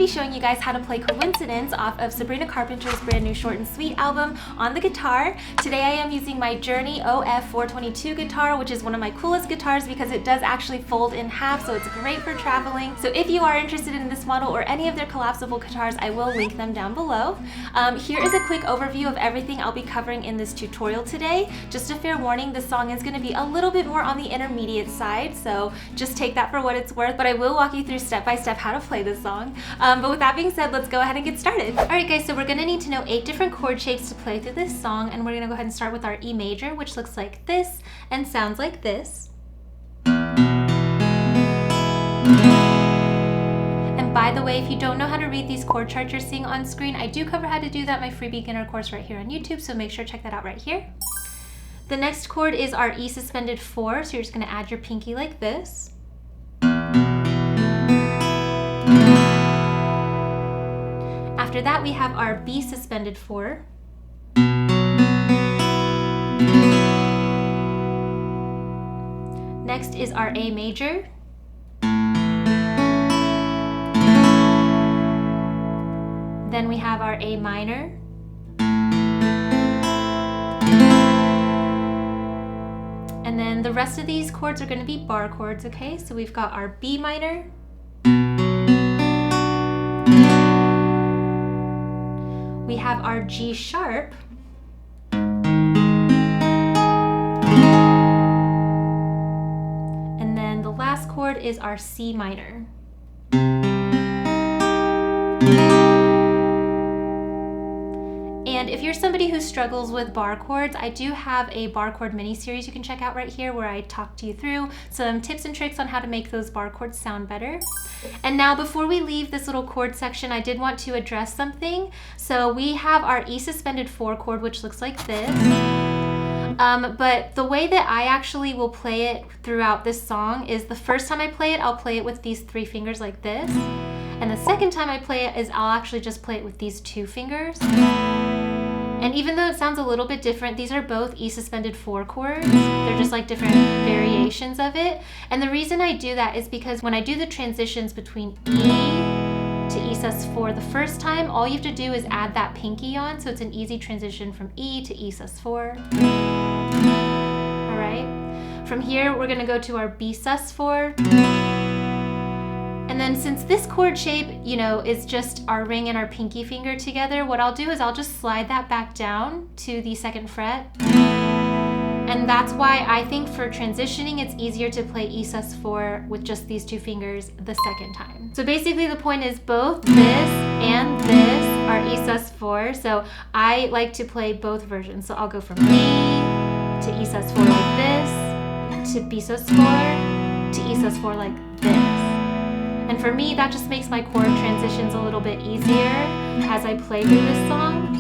showing you guys how to play Coincidence off of Sabrina Carpenter's brand new Short and Sweet album on the guitar. Today I am using my Journey OF422 guitar, which is one of my coolest guitars because it does actually fold in half, so it's great for traveling. So if you are interested in this model or any of their collapsible guitars, I will link them down below. Here is a quick overview of everything I'll be covering in this tutorial today. Just a fair warning, this song is going to be a little bit more on the intermediate side, so just take that for what it's worth, but I will walk you through step by step how to play this song. But with that being said, let's go ahead and get started. Alright guys, so we're going to need to know 8 different chord shapes to play through this song, and we're going to go ahead and start with our E major, which looks like this and sounds like this. And by the way, if you don't know how to read these chord charts you're seeing on screen, I do cover how to do that in my free beginner course right here on YouTube, so make sure to check that out right here. The next chord is our E suspended 4, so you're just going to add your pinky like this. After that, we have our B suspended 4. Next is our A major. Then we have our A minor. And then the rest of these chords are going to be bar chords, okay? So we've got our B minor. We have our G sharp. And then the last chord is our C minor. And if you're somebody who struggles with bar chords, I do have a bar chord mini series you can check out right here where I talk to you through some tips and tricks on how to make those bar chords sound better. And now before we leave this little chord section, I did want to address something. So we have our E suspended 4 chord, which looks like this. But the way that I actually will play it throughout this song is the first time I play it, I'll play it with these 3 fingers like this. And the second time I play it is I'll actually just play it with these 2 fingers. And even though it sounds a little bit different, these are both E suspended 4 chords. They're just like different variations of it. And the reason I do that is because when I do the transitions between E to Esus4 the first time, all you have to do is add that pinky on, so it's an easy transition from E to Esus4. All right. From here, we're gonna go to our B sus4. And then since this chord shape, you know, is just our ring and our pinky finger together, what I'll do is I'll just slide that back down to the 2nd fret. And that's why I think for transitioning, it's easier to play Esus4 with just these 2 fingers the second time. So basically the point is both this and this are Esus4. So I like to play both versions. So I'll go from B to Esus4 like this, to B sus4, to Esus4 like this. And for me, that just makes my chord transitions a little bit easier as I play through this song.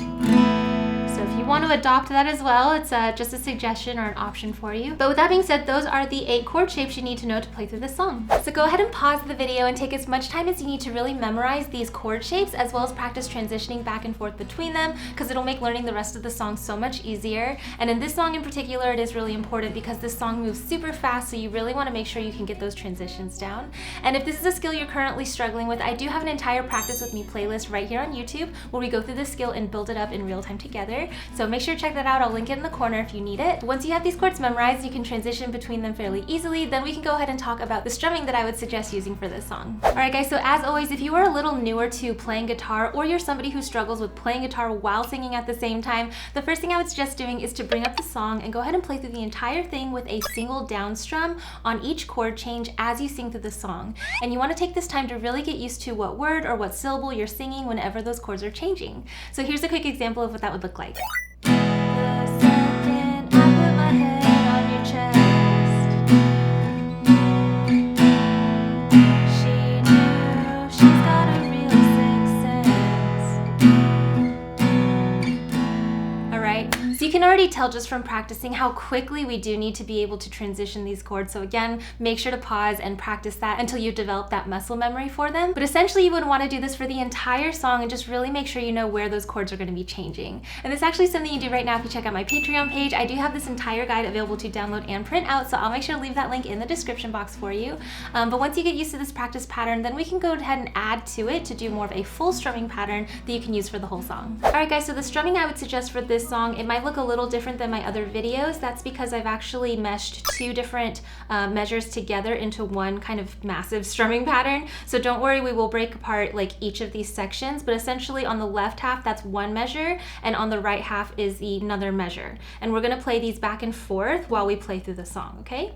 So if you want to adopt that as well, it's just a suggestion or an option for you. But with that being said, those are the 8 chord shapes you need to know to play through this song. So go ahead and pause the video and take as much time as you need to really memorize these chord shapes, as well as practice transitioning back and forth between them, because it'll make learning the rest of the song so much easier. And in this song in particular, it is really important because this song moves super fast, so you really want to make sure you can get those transitions down. And if this is a skill you're currently struggling with, I do have an entire Practice With Me playlist right here on YouTube where we go through this skill and build it up in real time together. So make sure to check that out. I'll link it in the corner if you need it. Once you have these chords memorized, you can transition between them fairly easily. Then we can go ahead and talk about the strumming that I would suggest using for this song. Alright guys, so as always, if you are a little newer to playing guitar, or you're somebody who struggles with playing guitar while singing at the same time, the first thing I would suggest doing is to bring up the song and go ahead and play through the entire thing with a single down strum on each chord change as you sing through the song. And you want to take this time to really get used to what word or what syllable you're singing whenever those chords are changing. So here's a quick example of what that would look like. You can already tell just from practicing how quickly we do need to be able to transition these chords. So again, make sure to pause and practice that until you develop that muscle memory for them. But essentially you would want to do this for the entire song and just really make sure you know where those chords are going to be changing. And it's actually something you do right now if you check out my Patreon page. I do have this entire guide available to download and print out, so I'll make sure to leave that link in the description box for you. But once you get used to this practice pattern, then we can go ahead and add to it to do more of a full strumming pattern that you can use for the whole song. Alright guys, so the strumming I would suggest for this song, it might look a little different than my other videos. That's because I've actually meshed two different measures together into one kind of massive strumming pattern. So don't worry, we will break apart like each of these sections, but essentially on the left half, that's one measure, and on the right half is another measure. And we're gonna play these back and forth while we play through the song, okay?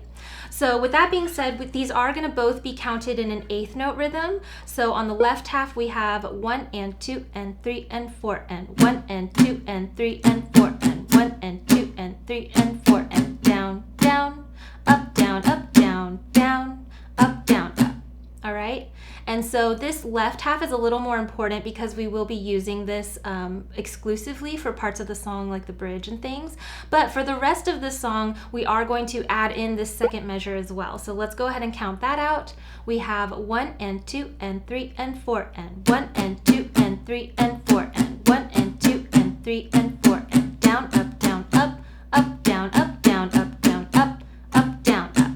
So with that being said, these are gonna both be counted in an eighth note rhythm. So on the left half, we have 1 and 2 and 3 and 4 and 1 and 2 and 3 and 4 and 1 and 2 and 3 and 4 and down, down, up, down, up, down, down, up, down, up. All right? And so this left half is a little more important because we will be using this exclusively for parts of the song like the bridge and things. But for the rest of the song, we are going to add in this second measure as well. So let's go ahead and count that out. We have 1 and 2 and 3 and 4 and 1 and 2 and 3 and 4 and 1 and 2 and 3 and 4 and down, up, down, up, up, down, up, down, up, down, up, up, down, up.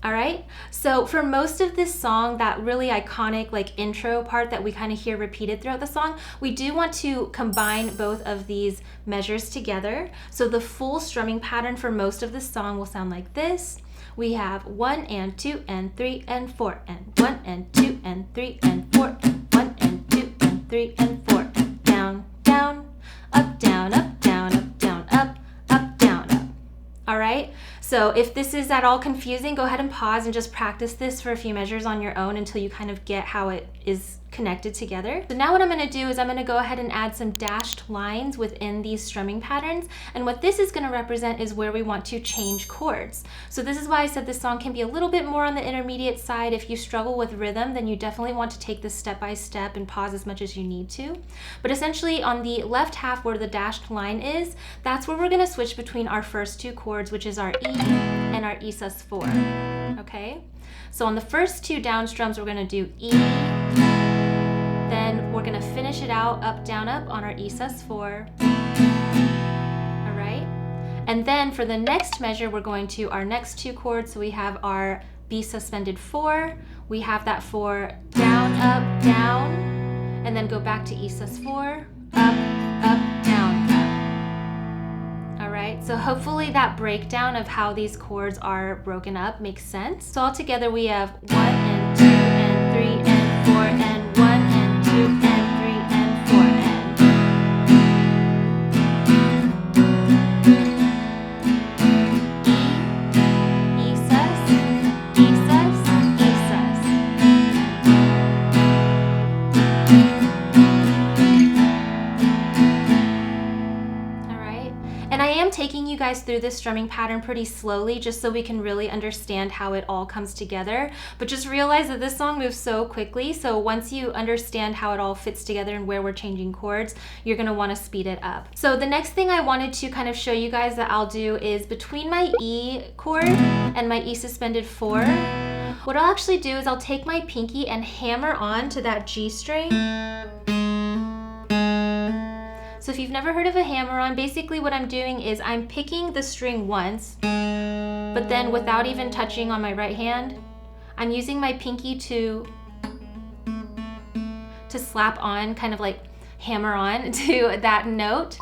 All right? So for most of this song, that really iconic like intro part that we kind of hear repeated throughout the song, we do want to combine both of these measures together. So the full strumming pattern for most of this song will sound like this. We have 1 and 2 and 3 and 4 and 1 and 2 and 3 and 4 and 1 and 2 and 3 and 4 and down, down, up, down, up, down, up, down, up, up, down, up. All right? So if this is at all confusing, go ahead and pause and just practice this for a few measures on your own until you kind of get how it is connected together. So now what I'm going to do is I'm going to go ahead and add some dashed lines within these strumming patterns. And what this is going to represent is where we want to change chords. So this is why I said this song can be a little bit more on the intermediate side. If you struggle with rhythm, then you definitely want to take this step by step and pause as much as you need to. But essentially on the left half where the dashed line is, that's where we're going to switch between our first two chords, which is our E and our Esus4. Okay? So on the first two down strums, we're going to do E. Then we're going to finish it out up, down, up on our Esus4. All right? And then for the next measure, we're going to our next two chords. So we have our B suspended 4. We have that 4 down, up, down, and then go back to Esus4, up, up, down, up. All right? So hopefully that breakdown of how these chords are broken up makes sense. So all together we have 1 and 2 and 3 and 4 and 1 and 2 and 3 and 4 and E, Esus, Esus, Esus. All right, and I am taking you guys through this strumming pattern pretty slowly just so we can really understand how it all comes together. But just realize that this song moves so quickly, so once you understand how it all fits together and where we're changing chords, you're going to want to speed it up. So the next thing I wanted to kind of show you guys that I'll do is between my E chord and my E suspended 4, what I'll actually do is I'll take my pinky and hammer on to that G string. So if you've never heard of a hammer-on, basically what I'm doing is I'm picking the string once, but then without even touching on my right hand, I'm using my pinky to slap on, kind of like hammer on to that note.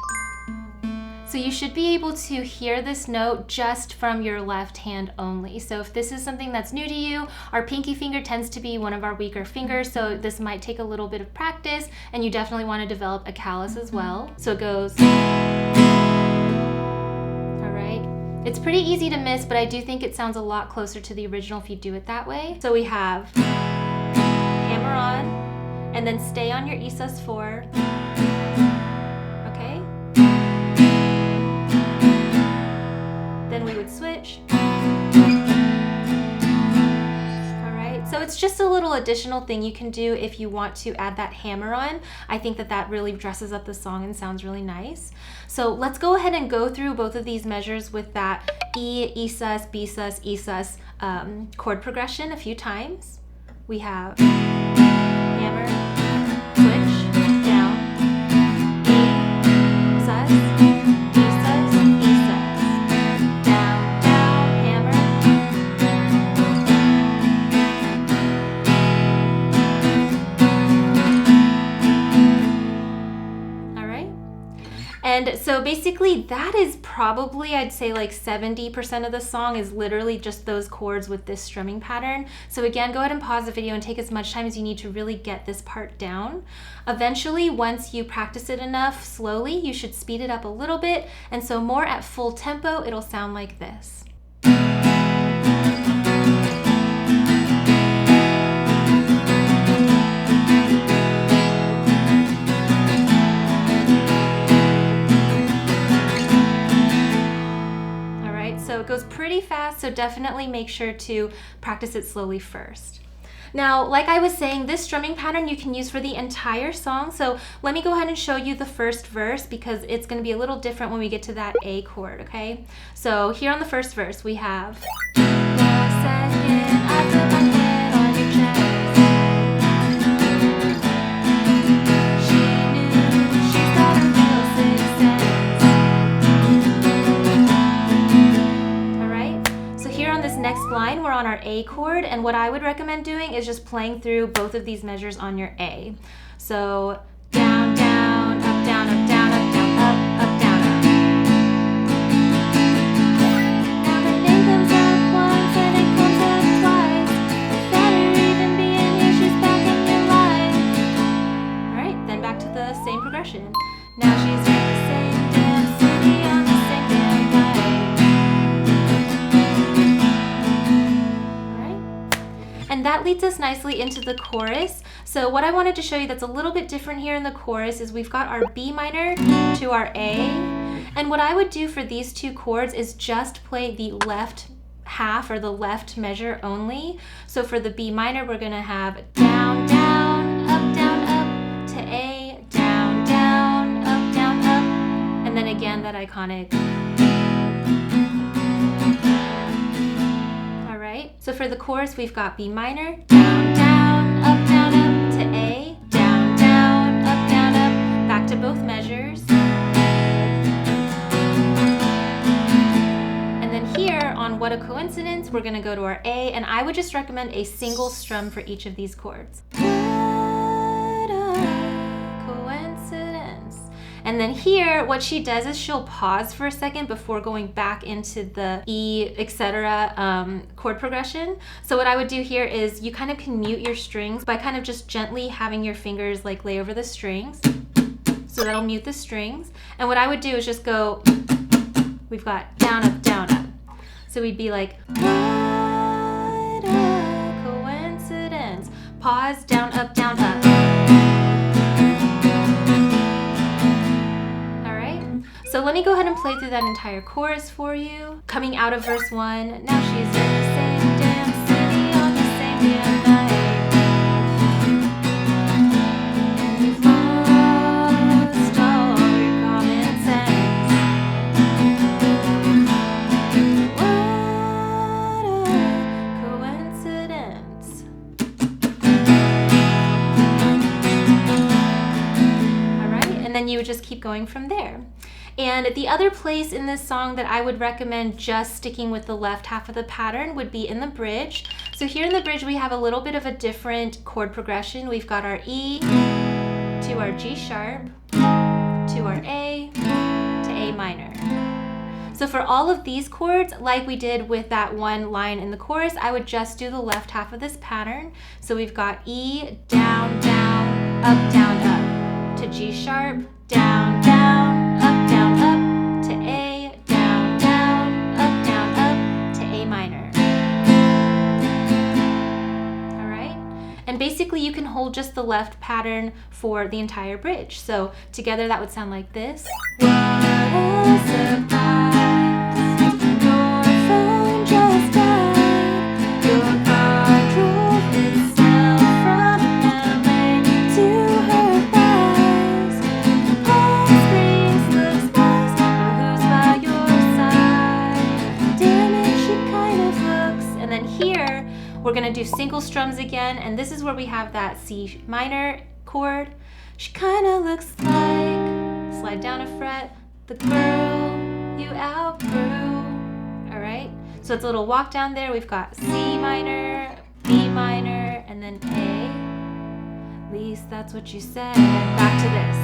So you should be able to hear this note just from your left hand only. So if this is something that's new to you, our pinky finger tends to be one of our weaker fingers, so this might take a little bit of practice, and you definitely want to develop a callus as well. So it goes, all right. It's pretty easy to miss, but I do think it sounds a lot closer to the original if you do it that way. So we have hammer on, and then stay on your Esus4. Then we would switch. All right, so it's just a little additional thing you can do if you want to add that hammer on. I think that that really dresses up the song and sounds really nice. So let's go ahead and go through both of these measures with that E, E-sus, B-sus, E-sus chord progression a few times. We have hammer, switch, down, E, sus, E-sus, E-sus, down, down, hammer. All right. And so basically that is probably, I'd say like 70% of the song is literally just those chords with this strumming pattern. So again, go ahead and pause the video and take as much time as you need to really get this part down. Eventually, once you practice it enough slowly, you should speed it up a little bit. And so more at full tempo, it'll sound like this. So it goes pretty fast, so definitely make sure to practice it slowly first. Now, like I was saying, this strumming pattern you can use for the entire song. So let me go ahead and show you the first verse because it's going to be a little different when we get to that A chord, okay? So here on the first verse, we have the second I put my head on your chest. Next line, we're on our A chord, and what I would recommend doing is just playing through both of these measures on your A. So down, down, up, down, up, down, up, down, up, down, up. Now the name comes up once and it comes up twice. Better even being here, she's back in your life. All right, then back to the same progression. Now she's in the same damn city on the same damn night. And that leads us nicely into the chorus. So what I wanted to show you that's a little bit different here in the chorus is we've got our B minor to our A. And what I would do for these two chords is just play the left half or the left measure only. So for the B minor, we're gonna have down, down, up, to A, down, down, up, and then again that iconic. So for the chorus, we've got B minor, down, down, up, to A, down, down, up, back to both measures. And then here on What a Coincidence, we're gonna go to our A, and I would just recommend a single strum for each of these chords. And then here, what she does is she'll pause for a second before going back into the E, etc. Chord progression. So what I would do here is you kind of can mute your strings by kind of just gently having your fingers like lay over the strings. So that'll mute the strings. And what I would do is just go, we've got down, up, down, up. So we'd be like, what a coincidence. Pause, down, up, down, up. So let me go ahead and play through that entire chorus for you. Coming out of verse 1, now she's in the same damn city on the same damn night. You've lost all your common sense. What a coincidence. All right, and then you would just keep going from there. And the other place in this song that I would recommend just sticking with the left half of the pattern would be in the bridge. So here in the bridge, we have a little bit of a different chord progression. We've got our E to our G sharp, to our A, to A minor. So for all of these chords, like we did with that one line in the chorus, I would just do the left half of this pattern. So we've got E, down, down, up, to G sharp, down, down, up, to A, down, down, up, to A minor. All right? And basically you can hold just the left pattern for the entire bridge. So together that would sound like this. What a surprise, your phone just died, your car drove inside. we're gonna do single strums again, and this is where we have that C minor chord. She kinda looks like, slide down a fret, the girl you outgrew. All right, so it's a little walk down there. We've got C minor, B minor, and then A. At least that's what you said. Back to this.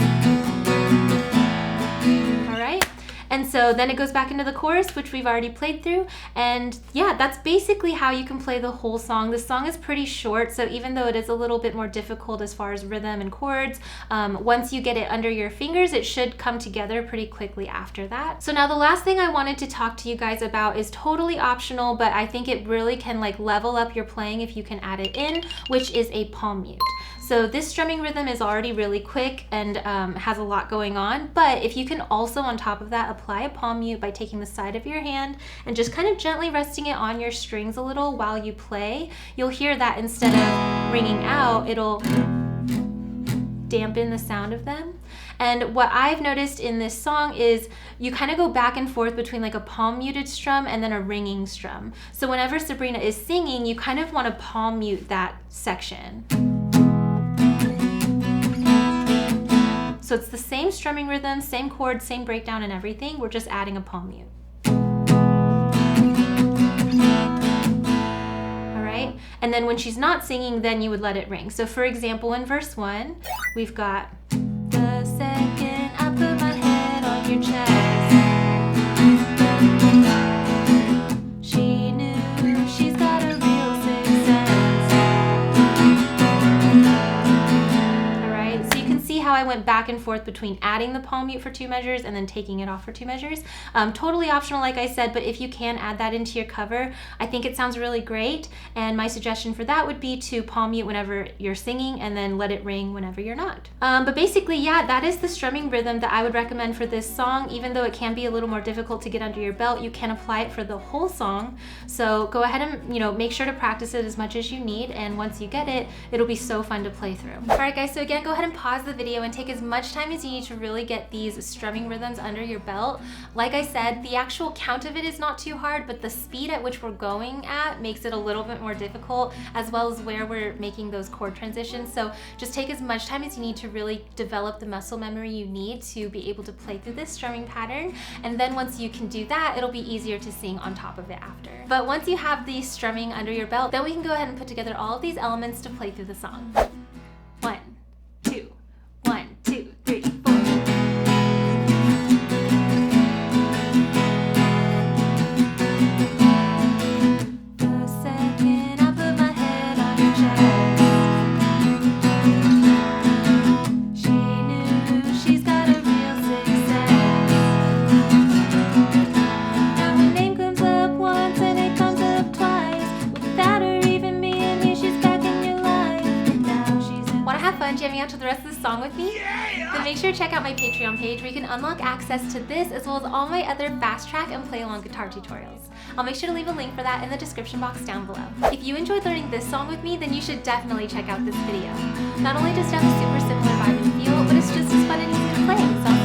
All right. And so then it goes back into the chorus, which we've already played through. And yeah, that's basically how you can play the whole song. The song is pretty short, so even though it is a little bit more difficult as far as rhythm and chords, once you get it under your fingers, it should come together pretty quickly after that. So now the last thing I wanted to talk to you guys about is totally optional, but I think it really can like level up your playing if you can add it in, which is a palm mute. So this strumming rhythm is already really quick and has a lot going on, but if you can also on top of that apply a palm mute by taking the side of your hand and just kind of gently resting it on your strings a little while you play, you'll hear that instead of ringing out, it'll dampen the sound of them. And what I've noticed in this song is you kind of go back and forth between like a palm muted strum and then a ringing strum. So whenever Sabrina is singing, you kind of want to palm mute that section. So it's the same strumming rhythm, same chord, same breakdown and everything. We're just adding a palm mute. All right, and then when she's not singing, then you would let it ring. So for example, in verse 1, we've got the second I put my head on your chest, she knew she's got a real sixth sense. All right, so you can see how I went back and forth between adding the palm mute for 2 measures and then taking it off for 2 measures. Totally optional, like I said, but if you can add that into your cover, I think it sounds really great. And my suggestion for that would be to palm mute whenever you're singing and then let it ring whenever you're not. But basically, yeah, that is the strumming rhythm that I would recommend for this song. Even though it can be a little more difficult to get under your belt, you can apply it for the whole song. So go ahead and, you know, make sure to practice it as much as you need. And once you get it, it'll be so fun to play through. All right, guys, so again, go ahead and pause the video and take as much time as you need to really get these strumming rhythms under your belt. Like I said, the actual count of it is not too hard, but the speed at which we're going at makes it a little bit more difficult, as well as where we're making those chord transitions. So just take as much time as you need to really develop the muscle memory you need to be able to play through this strumming pattern. And then once you can do that, it'll be easier to sing on top of it after. But once you have the strumming under your belt, then we can go ahead and put together all of these elements to play through the song. 1, 2, 1, 2, 3, 4. Jamming out to the rest of the song with me? Yeah! Then make sure to check out my Patreon page where you can unlock access to this as well as all my other fast track and play along guitar tutorials. I'll make sure to leave a link for that in the description box down below. If you enjoyed learning this song with me, then you should definitely check out this video. Not only does it have a super similar vibe and feel, but it's just as fun and easy to play. So